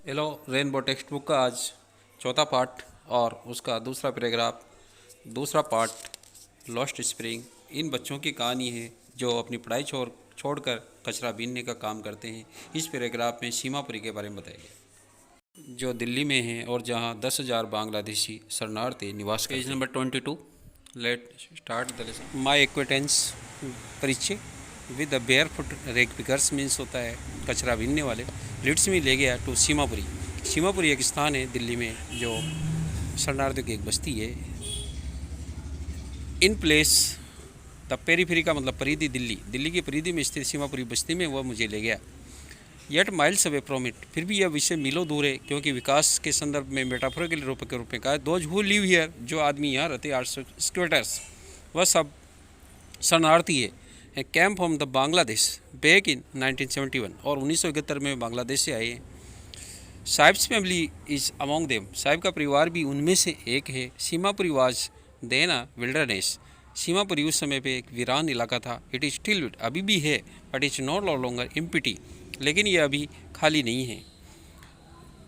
Hello rainbow text book का आज चौथा पार्ट और उसका दूसरा पैराग्राफ, दूसरा पार्ट लॉस्ट स्प्रिंग। इन बच्चों की कहानी है जो अपनी पढ़ाई छोड़कर कचरा बीनने का काम करते हैं। इस पैराग्राफ में सीमापुरी के बारे में बताया गया जो दिल्ली में है और जहां 10,000 बांग्लादेशी शरणार्थी निवास करते हैं। Page number 22। Let start the lesson. My acquaintance, परिचय with the bare foot rag pickers means होता है कचरा बीनने वाले। लीड्स में ले गया टू सीमापुरी। सीमापुरी एक स्थान है दिल्ली में जो शरणार्थियों की एक बस्ती है। इन प्लेस द पेरीफेरी का मतलब परिधि, दिल्ली की परिधि में स्थित सीमापुरी बस्ती में वह मुझे ले गया। Yet miles away from it, फिर भी यह विषय मीलों दूर है क्योंकि विकास के संदर्भ में मेटाफोरिकल रूप में कहा। दोज हु लिव हियर, जो आदमी यहाँ रहते आर स्क्वेटर्स, वह सब शरणार्थी है। Camp from the Bangladesh back in 1971, और 1971 में बांग्लादेश से आए। Sahib's family is among them, Sahib का परिवार भी उनमें से एक है। Seemapuri was then a wilderness, Seemapuri उस समय पे एक वीरान इलाका था। इट इज स्टिल, अभी भी है, but is not know longer empty, लेकिन यह अभी खाली नहीं है।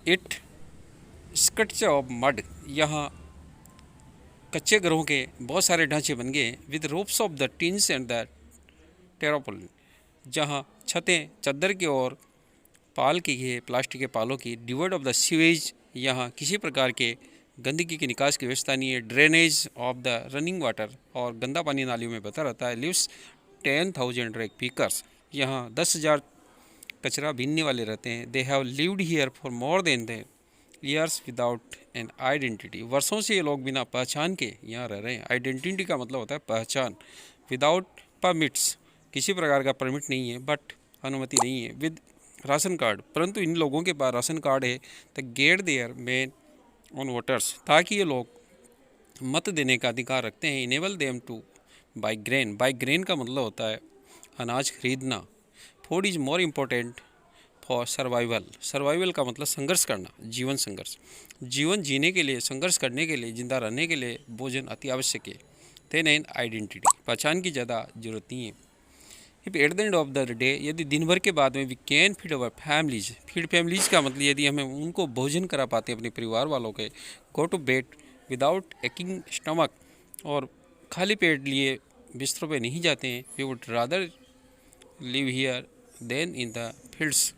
इट स्कट्स ऑफ मड, यहाँ कच्चे घरों के बहुत सारे ढांचे बन गए। With ropes of the tins and the tarpaulin, जहाँ छतें चद्दर की और पाल की है, प्लास्टिक के पालों की। डिवाइड ऑफ द सीवेज, यहाँ किसी प्रकार के गंदगी की निकास की व्यवस्था नहीं है। Drainage of the running water, और गंदा पानी नालियों में बहता रहता है। लिव्स 10,000 रेक पिकर्स, यहाँ 10,000 कचरा बीनने वाले रहते हैं। They have lived here for more than the years without an identity, वर्षों से ये लोग बिना पहचान के यहाँ रह रहे हैं। आइडेंटिटी का मतलब होता है पहचान। विदाउट परमिट्स, किसी प्रकार का परमिट नहीं है, बट अनुमति नहीं है। विद राशन कार्ड, परंतु इन लोगों के पास राशन कार्ड है। The get their men on voters, ताकि ये लोग मत देने का अधिकार रखते हैं। Enable them to buy grain, buy grain का मतलब होता है अनाज खरीदना। Food is more important for survival, survival का मतलब संघर्ष करना, जीवन संघर्ष। जीवन जीने के लिए, संघर्ष करने के लिए, जिंदा रहने के लिए भोजन अति आवश्यक है। देन एन आइडेंटिटी, पहचान की ज़्यादा जरूरत नहीं है। If at the end of the day, यदि दिन भर के बाद में we can feed our families, feed families का मतलब यदि हमें उनको भोजन करा पाते हैं अपने परिवार वालों के। Go to bed without aching stomach, और खाली पेट लिए बिस्तरों पे नहीं जाते हैं। We would rather live here than in the fields,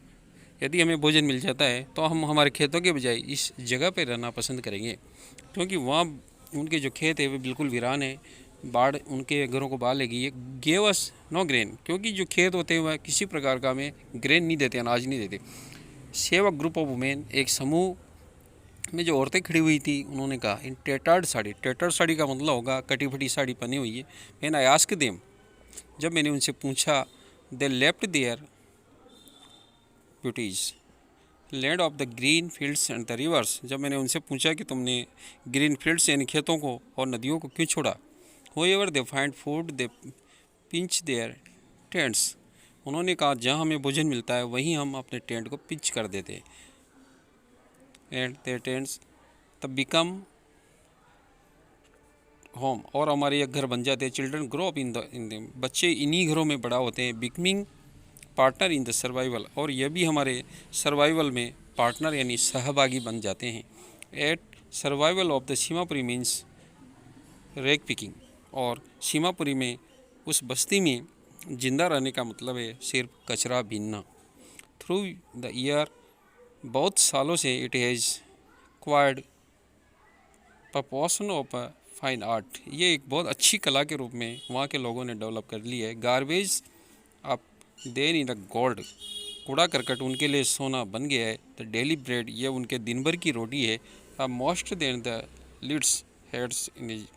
यदि हमें भोजन मिल जाता है तो हम हमारे खेतों के बजाय इस जगह पर रहना पसंद करेंगे, क्योंकि वहाँ उनके जो खेत है वे बिल्कुल वीरान है। बाढ़ उनके घरों को बहा लेगी। ये गेव अस नो ग्रेन, क्योंकि जो खेत होते हैं वह किसी प्रकार का हमें ग्रेन नहीं देते, अनाज नहीं देते। Save a group of women, एक समूह में जो औरतें खड़ी हुई थी, उन्होंने कहा इन टेटर्ड साड़ी, टेटर्ड साड़ी का मतलब होगा कटी फटी साड़ी पहनी हुई है। मैंने आई आस्क देम, जब मैंने उनसे पूछा, they left their beauties land of the green fields and the rivers, जब मैंने उनसे पूछा कि तुमने ग्रीन फील्ड्स यानी खेतों को और नदियों को क्यों छोड़ा। Whoever they find food, they pinch their tents, उन्होंने कहा जहाँ हमें भोजन मिलता है वहीं हम अपने टेंट को पिंच कर देते हैं। एंड their tents तब बिकम होम, और हमारे एक घर बन जाते हैं। Children grow up in them, बच्चे इन्हीं घरों में बड़ा होते हैं। Becoming partner in the survival, और यह भी हमारे सर्वाइवल में पार्टनर यानी सहभागी बन जाते हैं। At survival of the Seemapuri means rag picking, और सीमापुरी में उस बस्ती में जिंदा रहने का मतलब है सिर्फ कचरा बीनना। थ्रू द ईयर, बहुत सालों से, it has acquired proportion of fine art, ये एक बहुत अच्छी कला के रूप में वहाँ के लोगों ने डेवलप कर ली है। Garbage up then in the gold, कूड़ा करकट उनके लिए सोना बन गया है। द डेली ब्रेड, ये उनके दिन भर की रोटी है। Most then the leads heads in